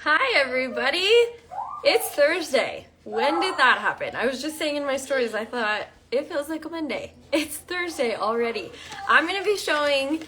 Hi everybody! It's Thursday. When did that happen? I was just saying in my stories, I thought it feels like a Monday. It's Thursday already. I'm going to be showing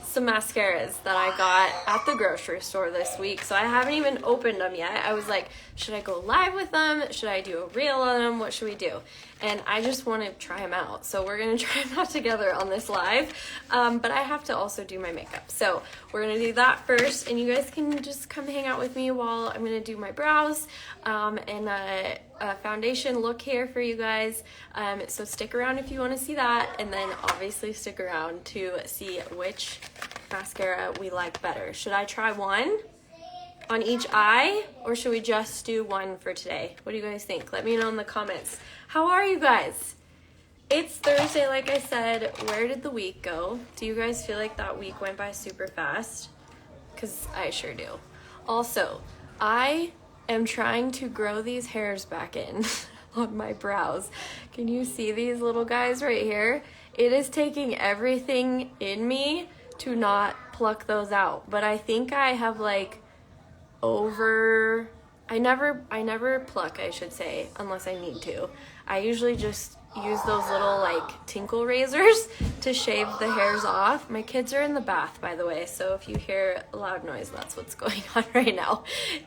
some mascaras that I got at the grocery store this week. So I haven't even opened them yet. I was like, should I go live with them? Should I do a reel on them? What should we do? And I just want to try them out. So we're going to try them out together on this live. But I have to also do my makeup. So we're going to do that first. And you guys can just come hang out with me while I'm going to do my brows and a foundation look here for you guys. So stick around if you want to see that. And then obviously stick around to see which mascara we like better. Should I try one on each eye, or should we just do one for today? What do you guys think? Let me know in the comments. How are you guys? It's Thursday, like I said. Where did the week go? Do you guys feel like that week went by super fast? Because I sure do. Also, I am trying to grow these hairs back in on my brows. Can you see these little guys right here? It is taking everything in me to not pluck those out, but I think I have like I never pluck, I should say, unless I need to. I usually just use those little like tinkle razors to shave the hairs off. My kids are in the bath, by the way, so if you hear a loud noise, that's what's going on right now.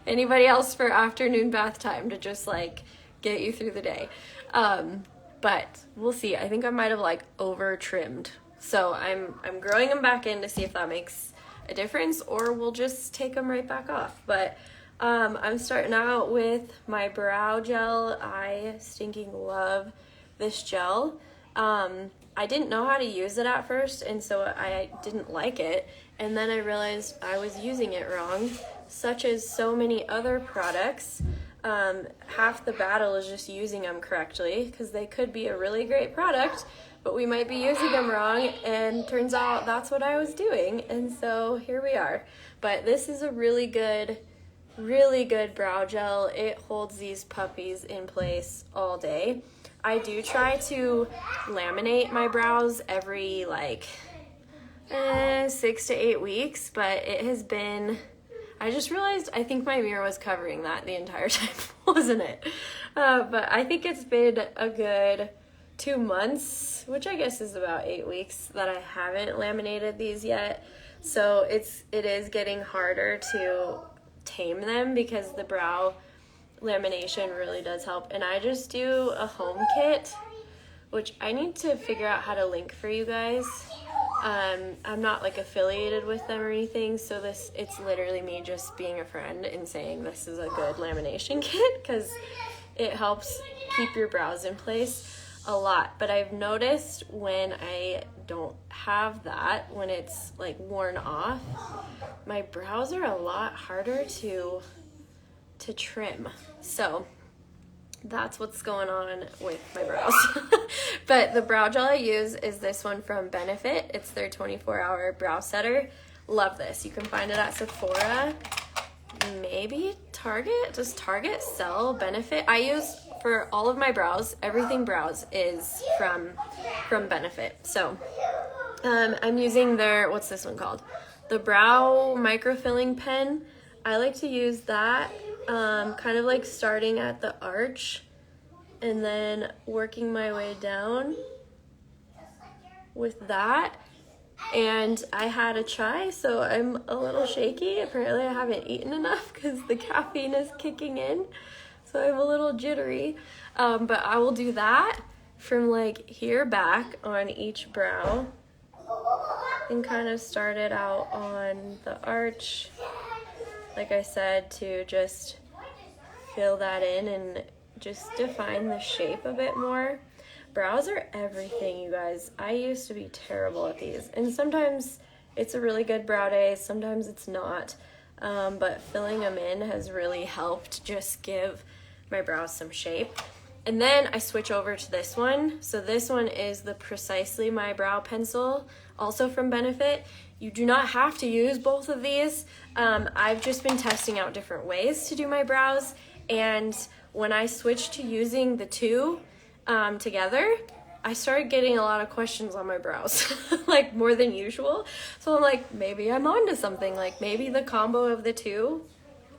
Anybody else for afternoon bath time to just like get you through the day. But we'll see. I think I might have like over trimmed. So I'm growing them back in to see if that makes a difference, or we'll just take them right back off. But I'm starting out with my brow gel. I stinking love this gel. I didn't know how to use it at first, and so I didn't like it. And then I realized I was using it wrong, such as so many other products. Half the battle is just using them correctly, because they could be a really great product, but we might be using them wrong, and turns out that's what I was doing, and so here we are. But this is a really good brow gel. It holds these puppies in place all day. I do try to laminate my brows every like 6 to 8 weeks, but it has been, I just realized I think my mirror was covering that the entire time, wasn't it? But I think it's been a good 2 months, which I guess is about 8 weeks, that I haven't laminated these yet. So it is getting harder to tame them, because the brow lamination really does help. And I just do a home kit, which I need to figure out how to link for you guys. I'm not like affiliated with them or anything, so it's literally me just being a friend and saying this is a good lamination kit, because it helps keep your brows in place a lot. But I've noticed when I don't have that, when it's like worn off, my brows are a lot harder to trim. So that's what's going on with my brows. But the brow gel I use is this one from Benefit. It's their 24-hour brow setter. Love this. You can find it at Sephora, maybe Target. Does Target sell Benefit? I use for all of my brows, everything brows is from Benefit. So I'm using their, what's this one called? The Brow Microfilling Pen. I like to use that kind of like starting at the arch and then working my way down with that. And I had a chai, so I'm a little shaky. Apparently I haven't eaten enough because the caffeine is kicking in, so I'm a little jittery. But I will do that from like here back on each brow and kind of start it out on the arch, like I said, to just fill that in and just define the shape a bit more. Brows are everything, you guys. I used to be terrible at these, and sometimes it's a really good brow day, sometimes it's not. But filling them in has really helped just give my brows some shape. And then I switch over to this one. So this one is the Precisely My Brow Pencil, also from Benefit. You do not have to use both of these. I've just been testing out different ways to do my brows, and when I switched to using the two together, I started getting a lot of questions on my brows, like more than usual. So I'm like, maybe I'm onto something. Like maybe the combo of the two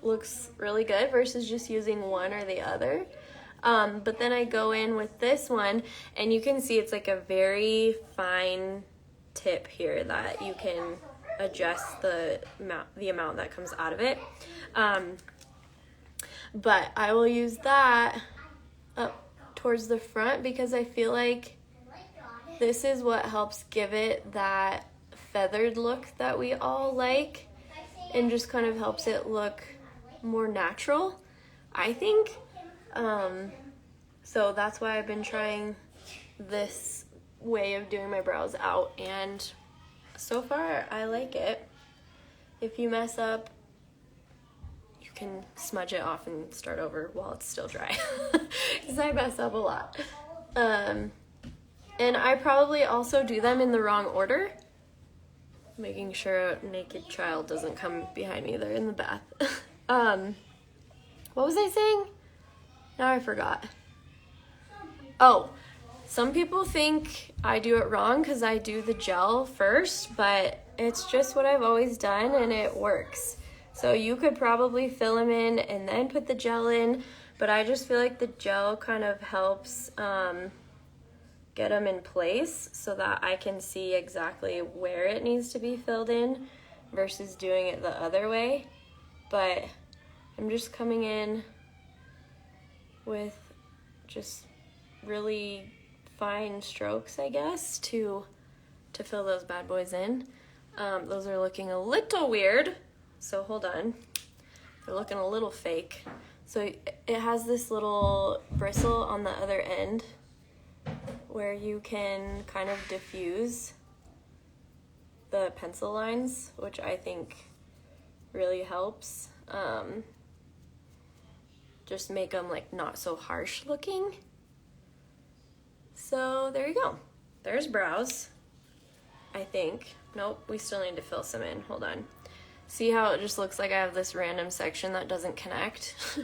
looks really good versus just using one or the other. But then I go in with this one, and you can see it's like a very fine tip here that you can adjust the amount that comes out of it. But I will use that up towards the front because I feel like this is what helps give it that feathered look that we all like, and just kind of helps it look more natural, I think. So that's why I've been trying this way of doing my brows out, and so far I like it. If you mess up, you can smudge it off and start over while it's still dry, because I mess up a lot. And I probably also do them in the wrong order, making sure a naked child doesn't come behind me. They're in the bath. What was I saying? Now I forgot. Oh, some people think I do it wrong because I do the gel first, but it's just what I've always done and it works. So you could probably fill them in and then put the gel in, but I just feel like the gel kind of helps get them in place so that I can see exactly where it needs to be filled in versus doing it the other way. But I'm just coming in with just really fine strokes, I guess, to fill those bad boys in. Those are looking a little weird, so hold on. They're looking a little fake. So it has this little bristle on the other end where you can kind of diffuse the pencil lines, which I think really helps. Just make them like not so harsh looking. So there you go. There's brows, I think. Nope, we still need to fill some in. Hold on. See how it just looks like I have this random section that doesn't connect?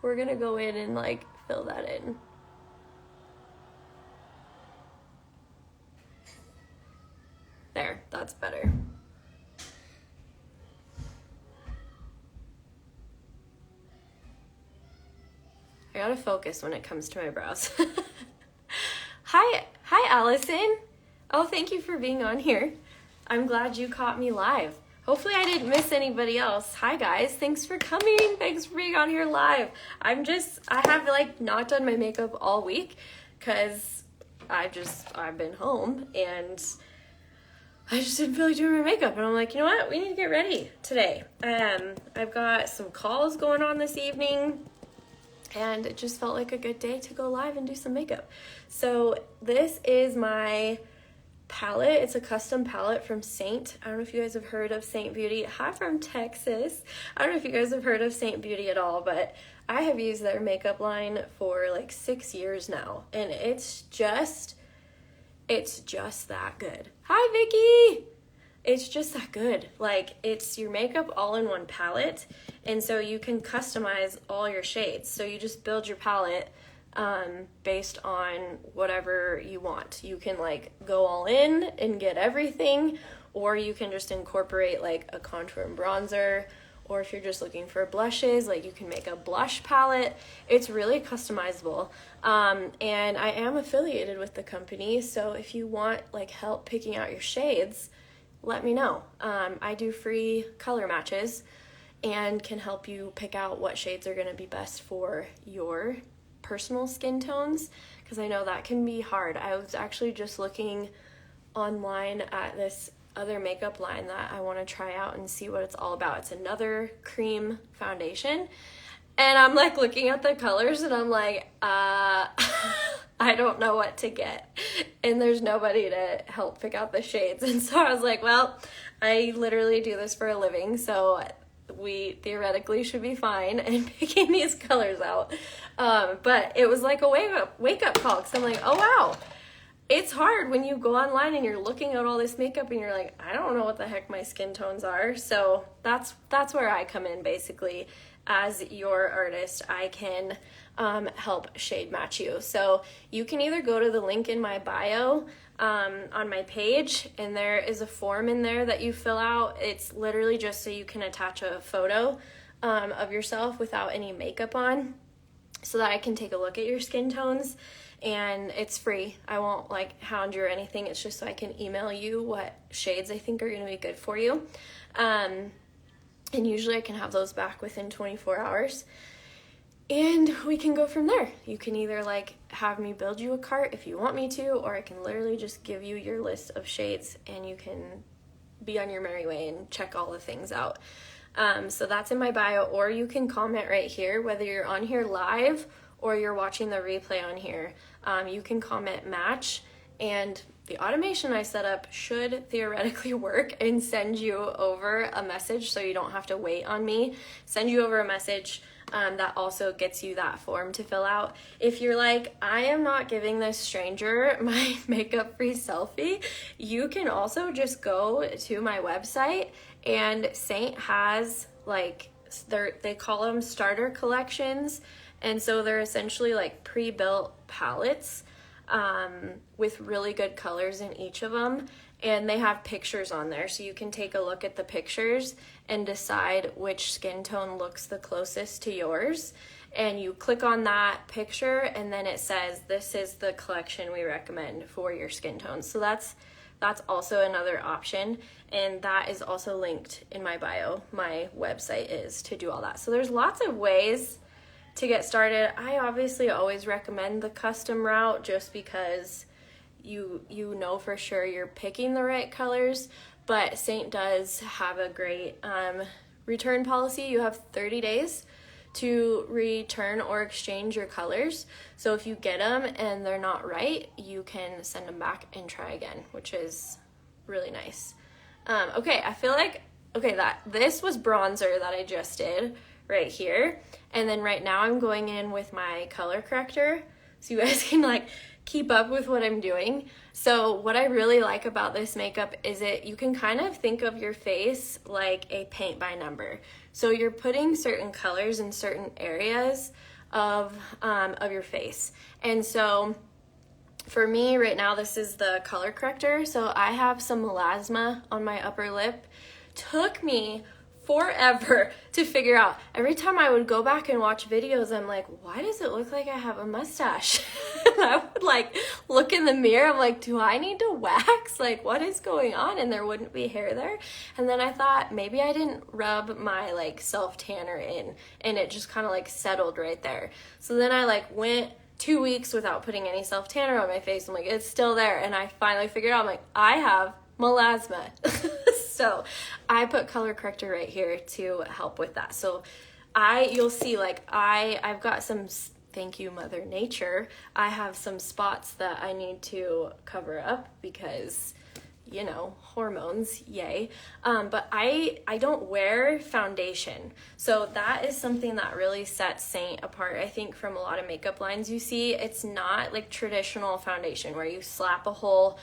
We're gonna go in and like fill that in. There, that's better. I gotta focus when it comes to my brows. Hi Allison. Oh, thank you for being on here. I'm glad you caught me live. Hopefully I didn't miss anybody else. Hi guys, thanks for coming. Thanks for being on here live. I have like not done my makeup all week because I've been home and I just didn't feel like doing my makeup. And I'm like, you know what? We need to get ready today. I've got some calls going on this evening, and it just felt like a good day to go live and do some makeup. So this is my palette. It's a custom palette from Seint. I don't know if you guys have heard of Seint Beauty. Hi from Texas. I don't know if you guys have heard of Seint Beauty at all, but I have used their makeup line for like 6 years now, and it's just that good. Hi Vicky! It's just that good. Like, it's your makeup all in one palette, and so you can customize all your shades. So you just build your palette based on whatever you want. You can like go all in and get everything, or you can just incorporate like a contour and bronzer, or if you're just looking for blushes, like you can make a blush palette. It's really customizable. And I am affiliated with the company, so if you want like help picking out your shades, let me know. I do free color matches and can help you pick out what shades are gonna be best for your personal skin tones, because I know that can be hard. I was actually just looking online at this other makeup line that I want to try out and see what it's all about. It's another cream foundation, and I'm like looking at the colors and I'm like, I don't know what to get, and there's nobody to help pick out the shades. And so I was like, well, I literally do this for a living, so we theoretically should be fine in picking these colors out. But it was like a wake up call, because I'm like, oh wow, it's hard when you go online and you're looking at all this makeup and you're like, I don't know what the heck my skin tones are. So that's where I come in, basically. As your artist, I can help shade match you. So you can either go to the link in my bio on my page, and there is a form in there that you fill out. It's literally just so you can attach a photo of yourself without any makeup on, so that I can take a look at your skin tones. And it's free. I won't like hound you or anything. It's just so I can email you what shades I think are going to be good for you. And usually I can have those back within 24 hours. And we can go from there. You can either like have me build you a cart if you want me to, or I can literally just give you your list of shades and you can be on your merry way and check all the things out. So that's in my bio, or you can comment right here, whether you're on here live or you're watching the replay on here. You can comment match, and the automation I set up should theoretically work and send you over a message, so you don't have to wait on me. Send you over a message that also gets you that form to fill out. If you're like, I am not giving this stranger my makeup free selfie, you can also just go to my website, and Seint has like, they call them starter collections. And so they're essentially like pre-built palettes with really good colors in each of them. And they have pictures on there, so you can take a look at the pictures and decide which skin tone looks the closest to yours. And you click on that picture, and then it says, this is the collection we recommend for your skin tone. So that's also another option. And that is also linked in my bio. My website is to do all that. So there's lots of ways to get started. I obviously always recommend the custom route, just because you know for sure you're picking the right colors, but Seint does have a great return policy. You have 30 days to return or exchange your colors. So if you get them and they're not right, you can send them back and try again, which is really nice. Okay, I feel like, that this was bronzer that I just did right here. And then right now I'm going in with my color corrector, so you guys can like keep up with what I'm doing. So what I really like about this makeup is you can kind of think of your face like a paint by number. So you're putting certain colors in certain areas of your face. And so for me right now, this is the color corrector. So I have some melasma on my upper lip. Took me forever to figure out. Every time I would go back and watch videos, I'm like, why does it look like I have a mustache? And I would like look in the mirror, I'm like, do I need to wax? Like, what is going on? And there wouldn't be hair there. And then I thought maybe I didn't rub my like self tanner in, and it just kind of like settled right there. So then I like went 2 weeks without putting any self tanner on my face. I'm like, it's still there. And I finally figured out, I'm like, I have melasma. So I put color corrector right here to help with that. So you'll see like I've got some, thank you Mother Nature, I have some spots that I need to cover up because, you know, hormones, yay. But I don't wear foundation. So that is something that really sets Seint apart, I think, from a lot of makeup lines you see. It's not like traditional foundation where you slap a whole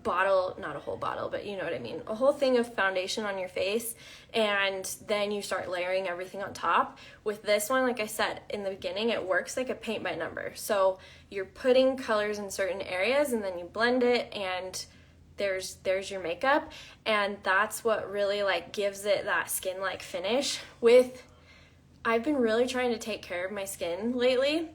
bottle, not a whole bottle, but you know what I mean, a whole thing of foundation on your face, and then you start layering everything on top. With this one, like I said in the beginning, it works like a paint by number. So you're putting colors in certain areas and then you blend it, and there's your makeup. And that's what really like gives it that skin like finish. I've been really trying to take care of my skin lately,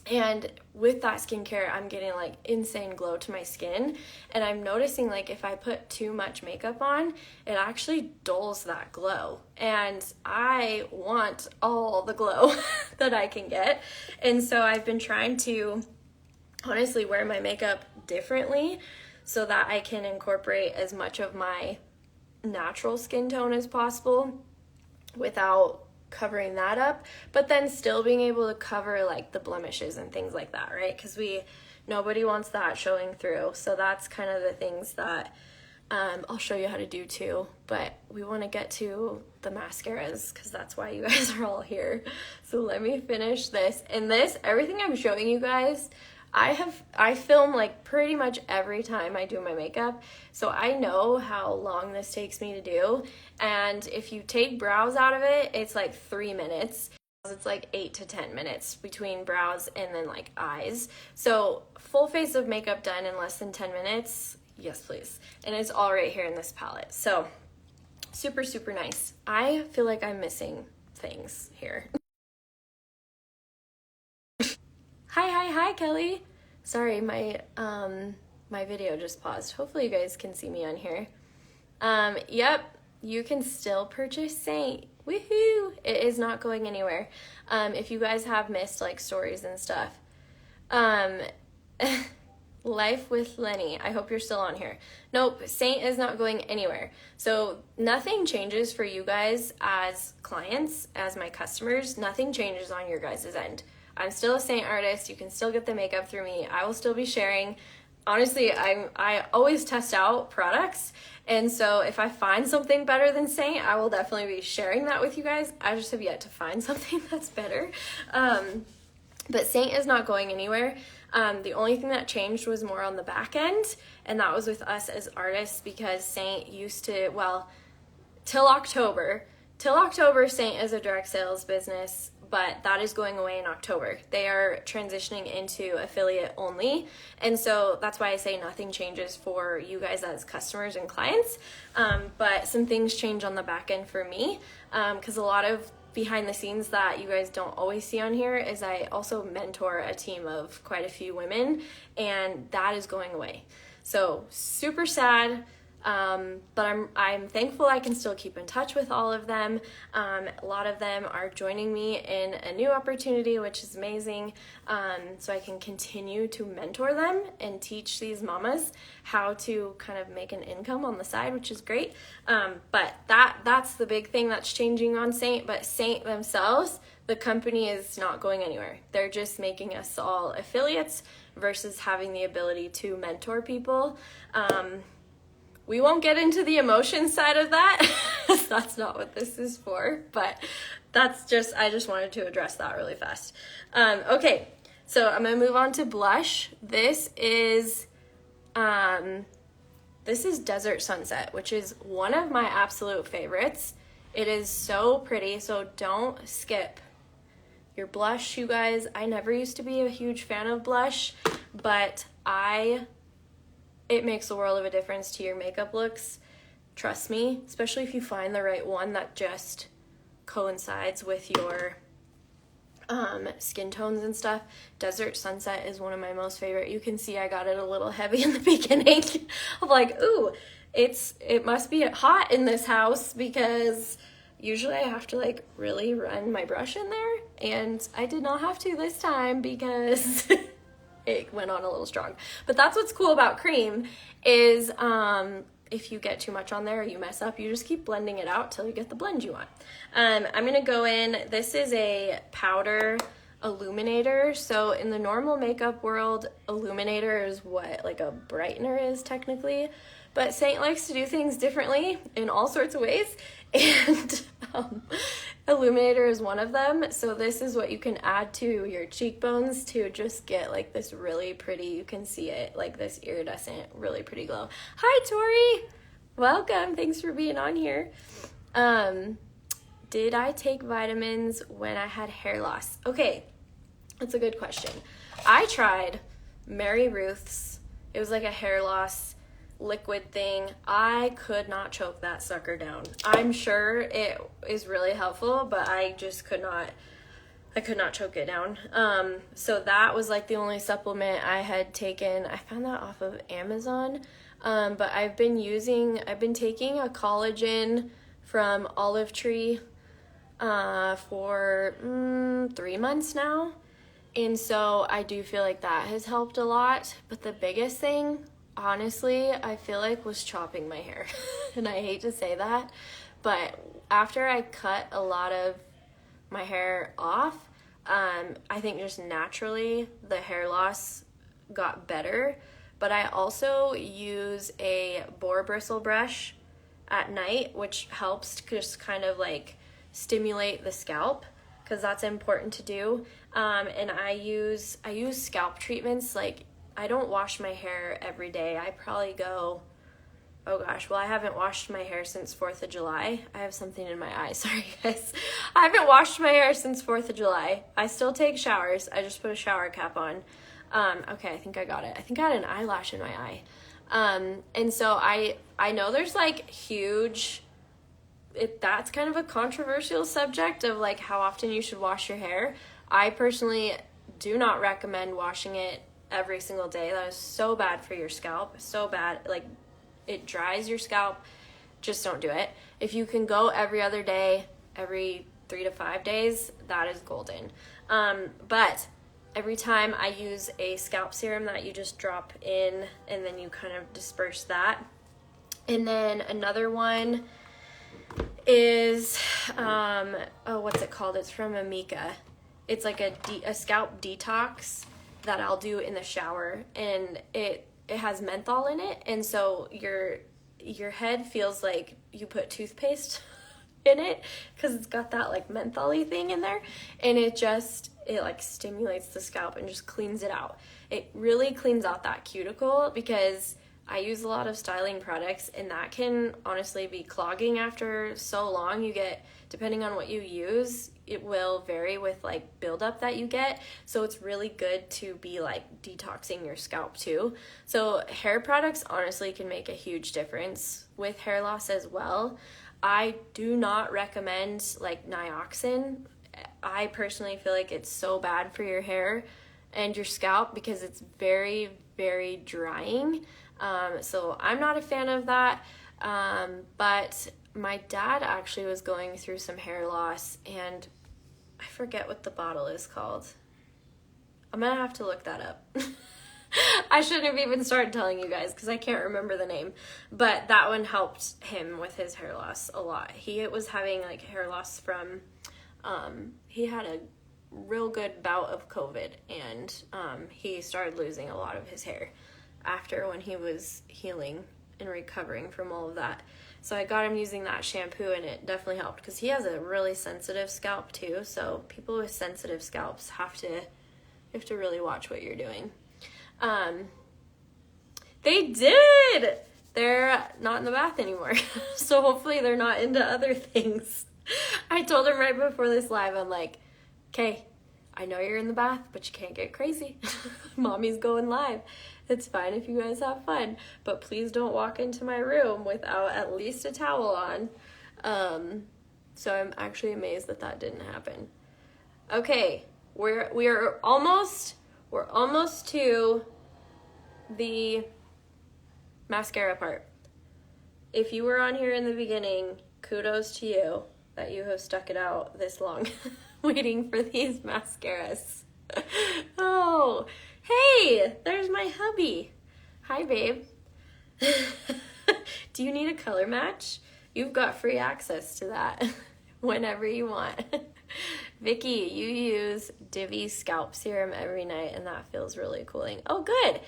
and with that skincare, I'm getting like insane glow to my skin. And I'm noticing like if I put too much makeup on, it actually dulls that glow. And I want all the glow that I can get. And so I've been trying to honestly wear my makeup differently so that I can incorporate as much of my natural skin tone as possible without covering that up, but then still being able to cover like the blemishes and things like that, right? Because nobody wants that showing through. So that's kind of the things that I'll show you how to do too. But we want to get to the mascaras because that's why you guys are all here. So let me finish this. And everything I'm showing you guys, I film like pretty much every time I do my makeup, so I know how long this takes me to do. And if you take brows out of it, it's like 3 minutes. It's like 8 to 10 minutes between brows and then like eyes. So full face of makeup done in less than 10 minutes, yes please. And it's all right here in this palette. So super, super nice. I feel like I'm missing things here. Hi, Kelly. Sorry, my video just paused. Hopefully you guys can see me on here. Yep, you can still purchase Seint. Woohoo! It is not going anywhere. If you guys have missed like stories and stuff. Life with Lenny. I hope you're still on here. Nope, Seint is not going anywhere. So nothing changes for you guys as clients, as my customers. Nothing changes on your guys' end. I'm still a Seint artist. You can still get the makeup through me. I will still be sharing. Honestly, I always test out products. And so if I find something better than Seint, I will definitely be sharing that with you guys. I just have yet to find something that's better. But Seint is not going anywhere. The only thing that changed was more on the back end, and that was with us as artists, because Seint used to, well, till October, Seint is a direct sales business, but that is going away in October. They are transitioning into affiliate only, and so that's why I say nothing changes for you guys as customers and clients, but some things change on the back end for me, because a lot of behind the scenes that you guys don't always see on here is I also mentor a team of quite a few women, and that is going away. So super sad, but I'm thankful I can still keep in touch with all of them. A lot of them are joining me in a new opportunity, which is amazing. So I can continue to mentor them and teach these mamas how to kind of make an income on the side, which is great. But that's the big thing that's changing on Seint. But Seint themselves, the company is not going anywhere. They're just making us all affiliates versus having the ability to mentor people. We won't get into the emotion side of that. That's not what this is for, but I just wanted to address that really fast. Okay, so I'm gonna move on to blush. This is Desert Sunset, which is one of my absolute favorites. It is so pretty, so don't skip your blush, you guys. I never used to be a huge fan of blush, but it makes a world of a difference to your makeup looks. Trust me, especially if you find the right one that just coincides with your skin tones and stuff. Desert Sunset is one of my most favorite. You can see I got it a little heavy in the beginning. I'm like, ooh, it must be hot in this house, because usually I have to like really run my brush in there, and I did not have to this time because it went on a little strong. But that's what's cool about cream is if you get too much on there or you mess up, you just keep blending it out till you get the blend you want. I'm gonna go in, this is a powder illuminator. So in the normal makeup world, illuminator is what like a brightener is technically, but Seint likes to do things differently in all sorts of ways, and illuminator is one of them. So this is what you can add to your cheekbones to just get like this really pretty, you can see it, like this iridescent, really pretty glow. Hi, Tori! Welcome, thanks for being on here. Did I take vitamins when I had hair loss? Okay, that's a good question. I tried Mary Ruth's, it was like a hair loss liquid thing. I could not choke that sucker down. I'm sure it is really helpful, but I just could not choke it down. So that was like the only supplement I had taken. I found that off of Amazon. But I've been taking a collagen from Olive Tree for 3 months now. And so I do feel like that has helped a lot. But the biggest thing, honestly, I feel like was chopping my hair. And I hate to say that, but after I cut a lot of my hair off, I think just naturally the hair loss got better. But I also use a boar bristle brush at night, which helps just kind of like stimulate the scalp, because that's important to do. And I use scalp treatments. Like, I don't wash my hair every day. I probably go, oh gosh, well, I haven't washed my hair since 4th of July. I have something in my eye, sorry guys. I haven't washed my hair since 4th of July. I still take showers. I just put a shower cap on. Okay, I think I got it. I think I had an eyelash in my eye. And so I know there's like huge that's kind of a controversial subject of like how often you should wash your hair. I personally do not recommend washing it every single day. That is so bad for your scalp, so bad. Like, it dries your scalp. Just don't do it. If you can go every other day, every 3 to 5 days, that is golden. But every time I use a scalp serum that you just drop in and then you kind of disperse that. And then another one is, what's it called? It's from Amika. It's like a scalp detox that I'll do in the shower, and it has menthol in it, and so your head feels like you put toothpaste in it because it's got that like menthol-y thing in there, and it like stimulates the scalp and just cleans it out. It really cleans out that cuticle, because I use a lot of styling products, and that can honestly be clogging after so long. You get, depending on what you use, it will vary with like buildup that you get. So it's really good to be like detoxing your scalp too. So hair products honestly can make a huge difference with hair loss as well. I do not recommend like Nioxin. I personally feel like it's so bad for your hair and your scalp because it's very, very drying. So I'm not a fan of that. But my dad actually was going through some hair loss, and I forget what the bottle is called. I'm gonna have to look that up. I shouldn't have even started telling you guys because I can't remember the name, but that one helped him with his hair loss a lot. He was having like hair loss from, he had a real good bout of COVID, and he started losing a lot of his hair after, when he was healing and recovering from all of that. So I got him using that shampoo, and it definitely helped because he has a really sensitive scalp too. So people with sensitive scalps have to really watch what you're doing. They did! They're not in the bath anymore. So hopefully they're not into other things. I told him right before this live, I'm like, okay, I know you're in the bath, but you can't get crazy. Mommy's going live. It's fine if you guys have fun, but please don't walk into my room without at least a towel on. So I'm actually amazed that didn't happen. Okay, we're almost to the mascara part. If you were on here in the beginning, kudos to you that you have stuck it out this long waiting for these mascaras. Oh, hey, there's my hubby. Hi, babe. Do you need a color match? You've got free access to that whenever you want. Vicky, you use Divi scalp serum every night, and that feels really cooling. Oh, good.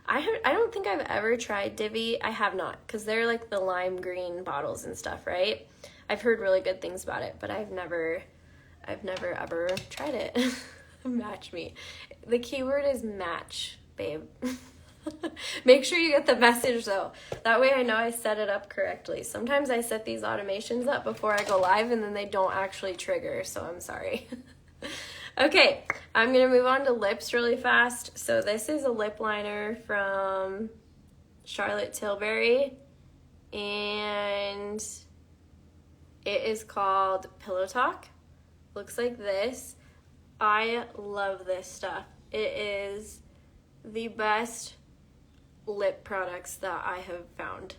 I don't think I've ever tried Divi. I have not, because they're like the lime green bottles and stuff, right? I've heard really good things about it, but I've never ever tried it. Match me. The keyword is match, babe. Make sure you get the message though. That way I know I set it up correctly. Sometimes I set these automations up before I go live and then they don't actually trigger, so I'm sorry. Okay, I'm gonna move on to lips really fast. So this is a lip liner from Charlotte Tilbury, and it is called Pillow Talk. Looks like this. I love this stuff. It is the best lip products that I have found.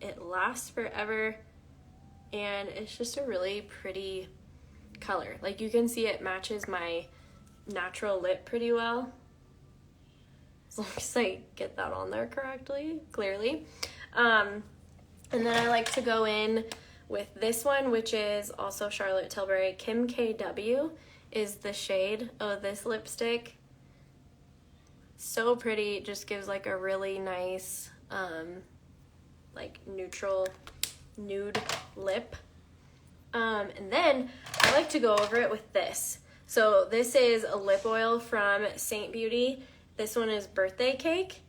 It lasts forever, and it's just a really pretty color. Like, you can see it matches my natural lip pretty well, as long as I get that on there correctly, clearly. And then I like to go in with this one, which is also Charlotte Tilbury. Kim KW is the shade of this lipstick. So pretty. Just gives like a really nice like neutral nude lip. And then I like to go over it with this. So this is a lip oil from Saint Beauty. This one is Birthday Cake,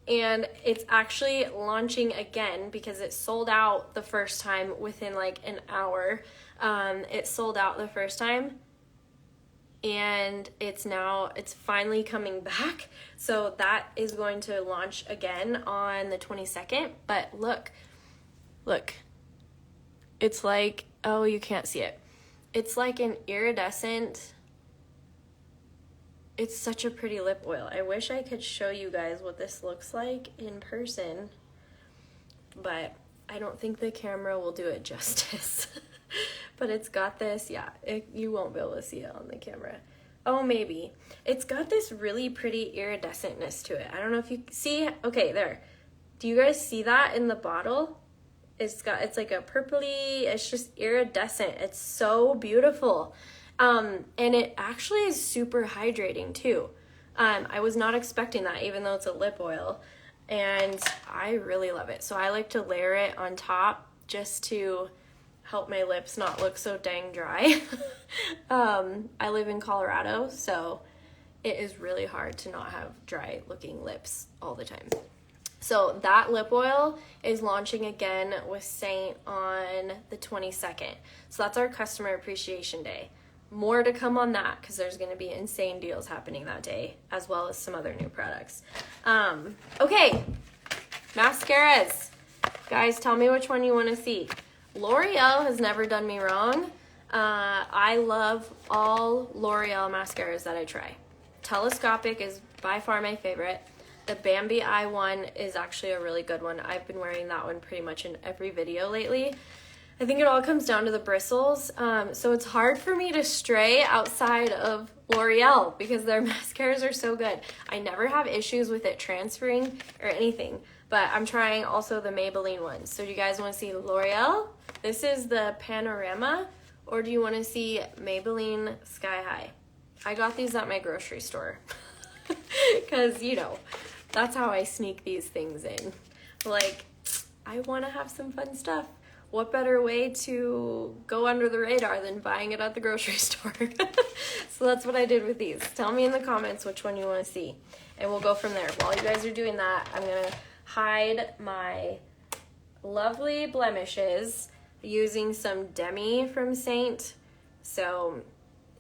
and it's actually launching again because it sold out the first time within like an hour. It sold out the first time, and it's finally coming back. So that is going to launch again on the 22nd. But look, It's like, oh, you can't see it. It's like an iridescent, it's such a pretty lip oil. I wish I could show you guys what this looks like in person, but I don't think the camera will do it justice. But it's got this, yeah, you won't be able to see it on the camera. Oh, maybe. It's got this really pretty iridescentness to it. I don't know if you see, okay, there. Do you guys see that in the bottle? It's like a purpley, it's just iridescent. It's so beautiful. And it actually is super hydrating too. I was not expecting that, even though it's a lip oil, and I really love it. So I like to layer it on top just to help my lips not look so dang dry. I live in Colorado, so it is really hard to not have dry looking lips all the time. So that lip oil is launching again with Seint on the 22nd. So that's our customer appreciation day. More to come on that because there's going to be insane deals happening that day, as well as some other new products. Okay, mascaras. Guys, tell me which one you want to see. L'Oreal has never done me wrong. I love all L'Oreal mascaras that I try. Telescopic is by far my favorite. The Bambi Eye one is actually a really good one. I've been wearing that one pretty much in every video lately. I think it all comes down to the bristles. So it's hard for me to stray outside of L'Oreal because their mascaras are so good. I never have issues with it transferring or anything, but I'm trying also the Maybelline ones. So do you guys want to see L'Oreal? This is the Panorama, or do you want to see Maybelline Sky High? I got these at my grocery store because, you know, that's how I sneak these things in. Like, I want to have some fun stuff. What better way to go under the radar than buying it at the grocery store? So that's what I did with these. Tell me in the comments which one you want to see, and we'll go from there. While you guys are doing that, I'm going to hide my lovely blemishes using some Demi from Seint. So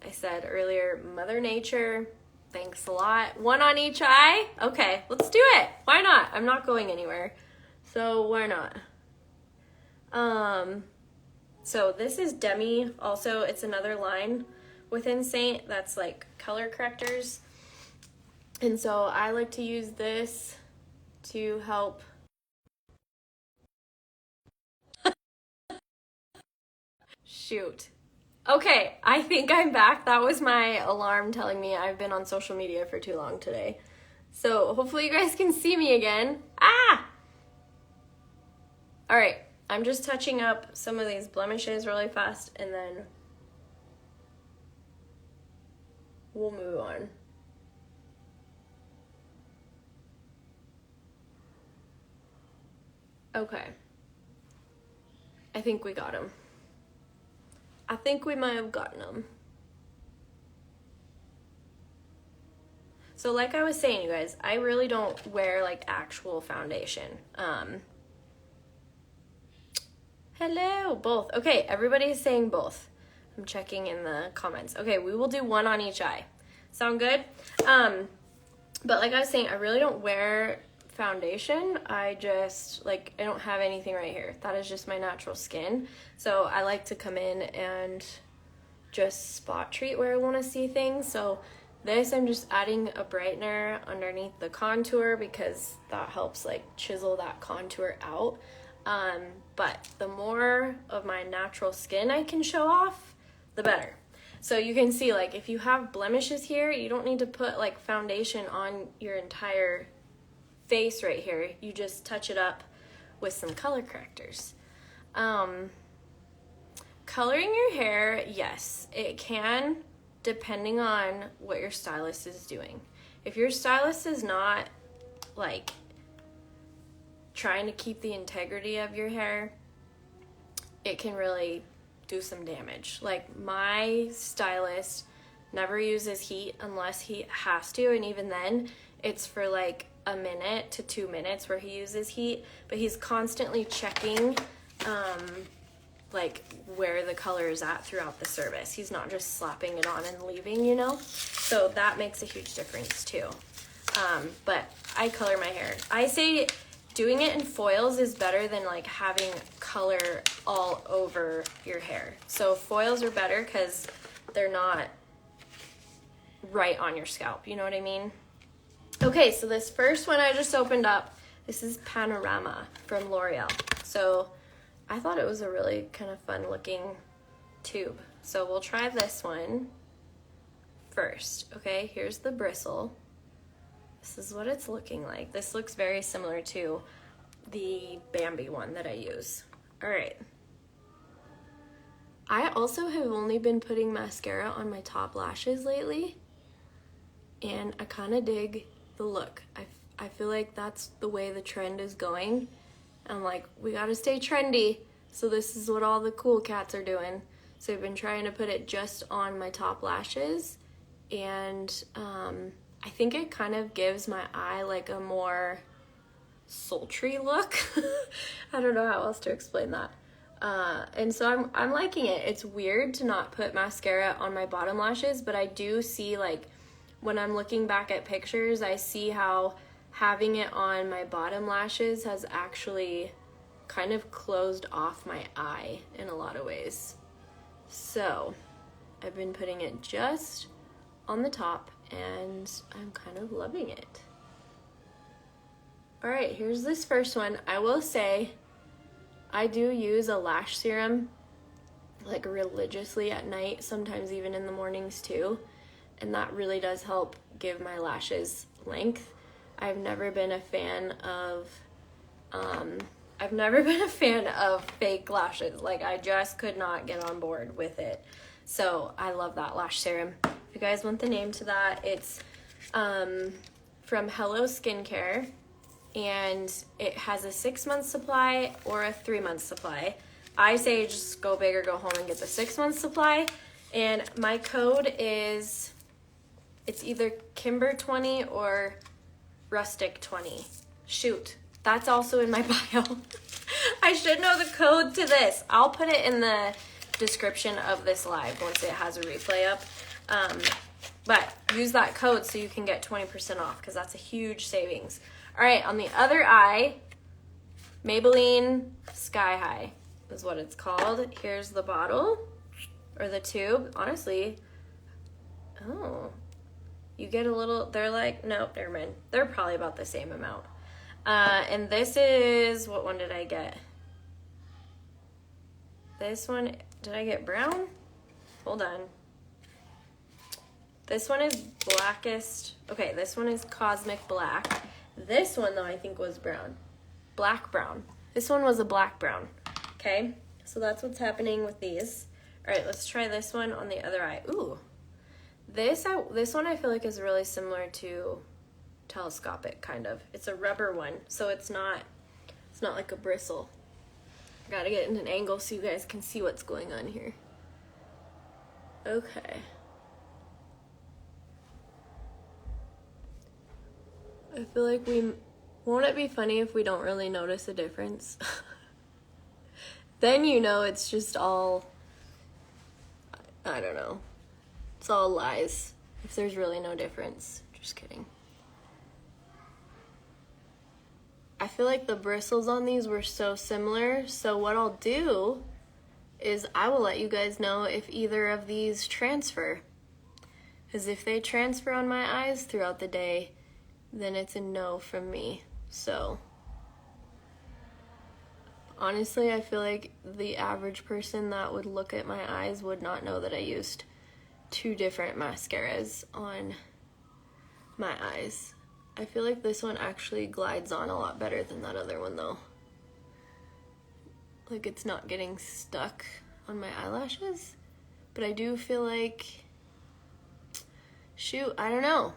I said earlier, Mother Nature, thanks a lot. One on each eye? Okay, let's do it. Why not? I'm not going anywhere, so why not? So this is Demi. Also, it's another line within Seint that's like color correctors. And so I like to use this to help. Shoot. Okay, I think I'm back. That was my alarm telling me I've been on social media for too long today. So hopefully you guys can see me again. Ah! All right, I'm just touching up some of these blemishes really fast, and then we'll move on. Okay. I think we got him. I think we might have gotten them. So like I was saying, you guys, I really don't wear like actual foundation. Hello, both. Okay, everybody's saying both. I'm checking in the comments. Okay, we will do one on each eye. Sound good? But like I was saying, I really don't wear foundation. I don't have anything right here. That is just my natural skin. So I like to come in and just spot treat where I want to see things. So this, I'm just adding a brightener underneath the contour because that helps like chisel that contour out. But the more of my natural skin I can show off, the better. So you can see, like, if you have blemishes here, you don't need to put like foundation on your entire face right here. You just touch it up with some color correctors. Coloring your hair, yes, it can, depending on what your stylist is doing. If your stylist is not like trying to keep the integrity of your hair, it can really do some damage. Like, my stylist never uses heat unless he has to, and even then it's for like a minute to 2 minutes where he uses heat, but he's constantly checking like where the color is at throughout the service. He's not just slapping it on and leaving, you know? So that makes a huge difference too. But I color my hair. I say doing it in foils is better than like having color all over your hair. So foils are better because they're not right on your scalp, you know what I mean? Okay, so this first one I just opened up, this is Panorama from L'Oréal. So I thought it was a really kind of fun looking tube. So we'll try this one first. Okay, here's the bristle. This is what it's looking like. This looks very similar to the Bambi one that I use. All right. I also have only been putting mascara on my top lashes lately, and I kind of dig the look. I feel like that's the way the trend is going. I'm like, we gotta stay trendy, so this is what all the cool cats are doing. So I've been trying to put it just on my top lashes, and I think it kind of gives my eye like a more sultry look. I don't know how else to explain that. And so I'm liking it. It's weird to not put mascara on my bottom lashes, but I do see, like, when I'm looking back at pictures, I see how having it on my bottom lashes has actually kind of closed off my eye in a lot of ways. So I've been putting it just on the top, and I'm kind of loving it. All right, here's this first one. I will say I do use a lash serum like religiously at night, sometimes even in the mornings too, and that really does help give my lashes length. I've never been a fan of fake lashes. Like, I just could not get on board with it. So I love that lash serum. If you guys want the name to that, it's from Hello Skincare, and it has a 6-month supply or a 3-month supply. I say just go big or go home and get the 6-month supply. And my code is, it's either Kimber20 or Rustic20. Shoot, that's also in my bio. I should know the code to this. I'll put it in the description of this live once it has a replay up. But use that code so you can get 20% off, because that's a huge savings. All right, on the other eye, Maybelline Sky High is what it's called. Here's the bottle, or the tube. Honestly, oh, you get a little, they're like, nope, never mind. They're probably about the same amount. And this is, what one did I get? This one, did I get brown? Hold on. This one is blackest. Okay, this one is Cosmic Black. This one, though, I think was brown. Black brown. This one was a black brown. Okay, so that's what's happening with these. All right, let's try this one on the other eye. Ooh. This one I feel like is really similar to Telescopic, kind of. It's a rubber one, so it's not like a bristle. I gotta get in an angle so you guys can see what's going on here. Okay. I feel like won't it be funny if we don't really notice a difference? Then you know it's just all, I don't know. It's all lies if there's really no difference. Just kidding. I feel like the bristles on these were so similar, so what I'll do is I will let you guys know if either of these transfer. Because if they transfer on my eyes throughout the day, then it's a no from me. So honestly, I feel like the average person that would look at my eyes would not know that I used 2 different mascaras on my eyes. I feel like this one actually glides on a lot better than that other one though. Like, it's not getting stuck on my eyelashes, but I do feel like, shoot, I don't know.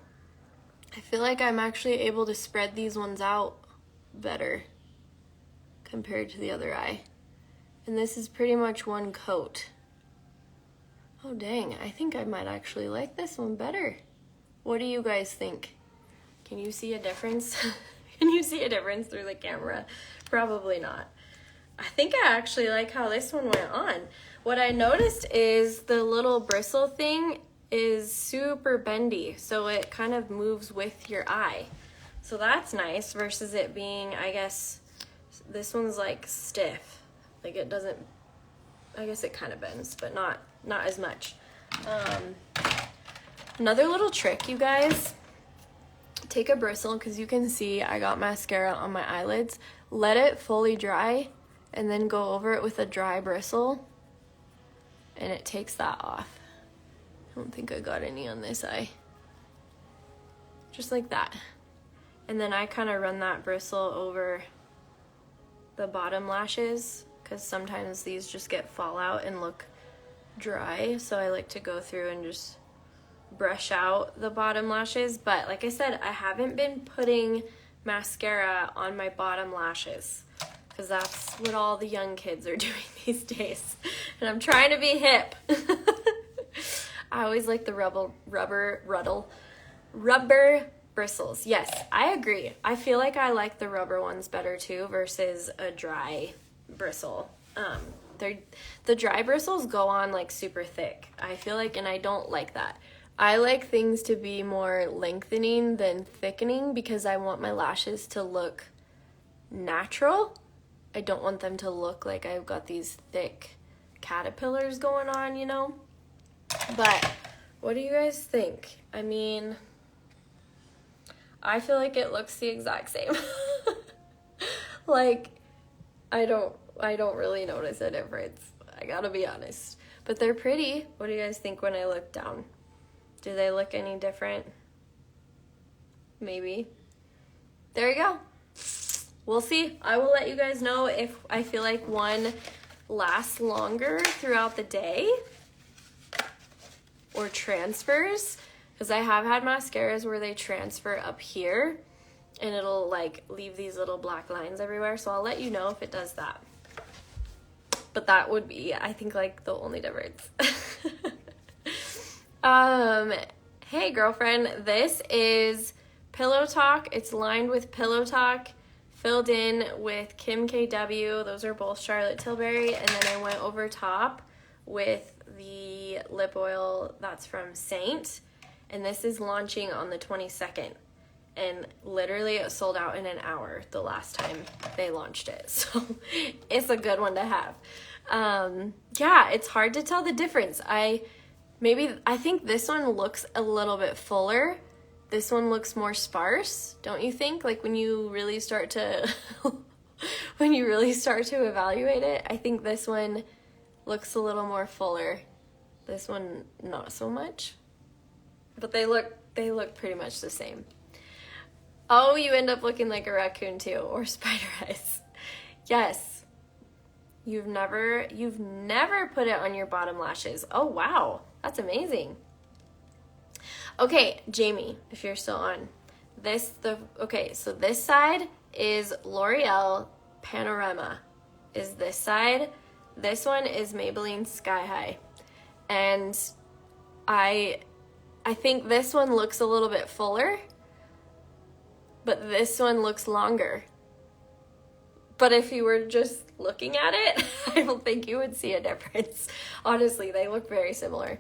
I feel like I'm actually able to spread these ones out better compared to the other eye. And this is pretty much one coat. Oh dang, I think I might actually like this one better. What do you guys think? Can you see a difference? Can you see a difference through the camera? Probably not. I think I actually like how this one went on. What I noticed is the little bristle thing is super bendy, so it kind of moves with your eye. So that's nice versus it being, I guess, this one's like stiff. Like it doesn't, I guess it kind of bends, but not as much. Another little trick, you guys, take a bristle, because you can see I got mascara on my eyelids. Let it fully dry and then go over it with a dry bristle and it takes that off. I don't think I got any on this eye. Just like that. And then I kind of run that bristle over the bottom lashes, because sometimes these just get fallout and look dry. So I like to go through and just brush out the bottom lashes. But like I said, I haven't been putting mascara on my bottom lashes, because that's what all the young kids are doing these days. And I'm trying to be hip. I always like the rubber bristles. Yes, I agree. I feel like I like the rubber ones better too versus a dry bristle. The dry bristles go on like super thick, I feel like, and I don't like that. I like things to be more lengthening than thickening, because I want my lashes to look natural. I don't want them to look like I've got these thick caterpillars going on, you know? But what do you guys think? I mean, I feel like it looks the exact same. Like, I don't really notice a difference. I gotta be honest. But they're pretty. What do you guys think when I look down? Do they look any different? Maybe. There you go. We'll see. I will let you guys know if I feel like one lasts longer throughout the day or transfers, because I have had mascaras where they transfer up here and it'll like leave these little black lines everywhere. So I'll let you know if it does that. But that would be, I think, like the only difference. Hey girlfriend, this is Pillow Talk. It's lined with Pillow Talk, filled in with Kim KW. Those are both Charlotte Tilbury. And then I went over top with the lip oil that's from Seint. And this is launching on the 22nd. And literally it sold out in an hour the last time they launched it. So it's a good one to have. Yeah, it's hard to tell the difference. I think this one looks a little bit fuller. This one looks more sparse, don't you think? Like when you really start to evaluate it, I think this one looks a little more fuller. This one not so much. But they look pretty much the same. Oh, you end up looking like a raccoon too, or spider eyes. Yes. You've never put it on your bottom lashes. Oh, wow. That's amazing. Okay, Jamie, if you're still on. So this side is L'Oréal Panorama. Is this side. This one is Maybelline Sky High. And I think this one looks a little bit fuller, but this one looks longer. But if you were just looking at it, I don't think you would see a difference. Honestly, they look very similar.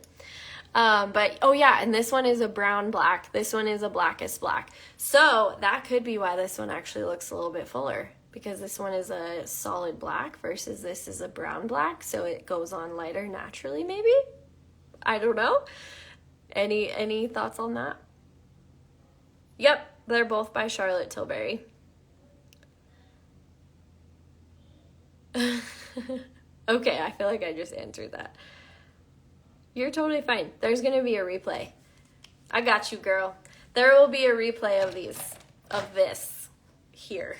But, oh yeah, and this one is a brown black. This one is a blackest black. So that could be why this one actually looks a little bit fuller, because this one is a solid black versus this is a brown black. So it goes on lighter naturally, maybe? I don't know. Any thoughts on that? Yep, they're both by Charlotte Tilbury. Okay, I feel like I just answered that. You're totally fine. There's gonna be a replay. I got you, girl. There will be a replay of this here.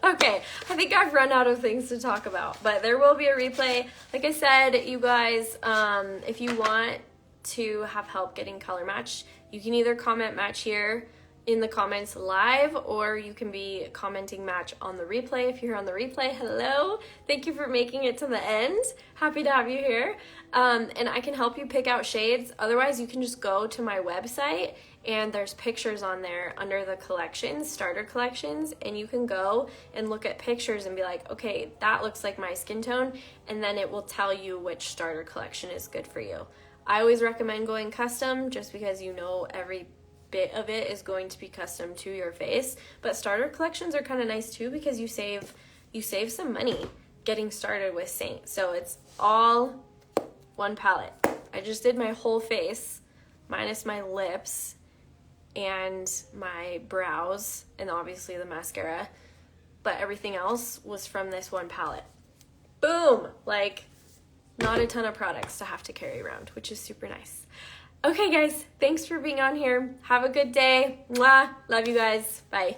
Okay, I think I've run out of things to talk about, but there will be a replay. Like I said, you guys, if you want to have help getting color matched, you can either comment match here in the comments live, or you can be commenting match on the replay. If you're on the replay, hello. Thank you for making it to the end. Happy to have you here. And I can help you pick out shades. Otherwise, you can just go to my website and there's pictures on there under the collections, starter collections, and you can go and look at pictures and be like, okay, that looks like my skin tone, and then it will tell you which starter collection is good for you. I always recommend going custom just because you know every bit of it is going to be custom to your face. But starter collections are kind of nice too, because you save some money getting started with Seint. So it's all one palette. I just did my whole face minus my lips and my brows and obviously the mascara, but everything else was from this one palette. Boom! Like, not a ton of products to have to carry around, which is super nice. Okay guys, thanks for being on here. Have a good day. Mwah! Love you guys. Bye.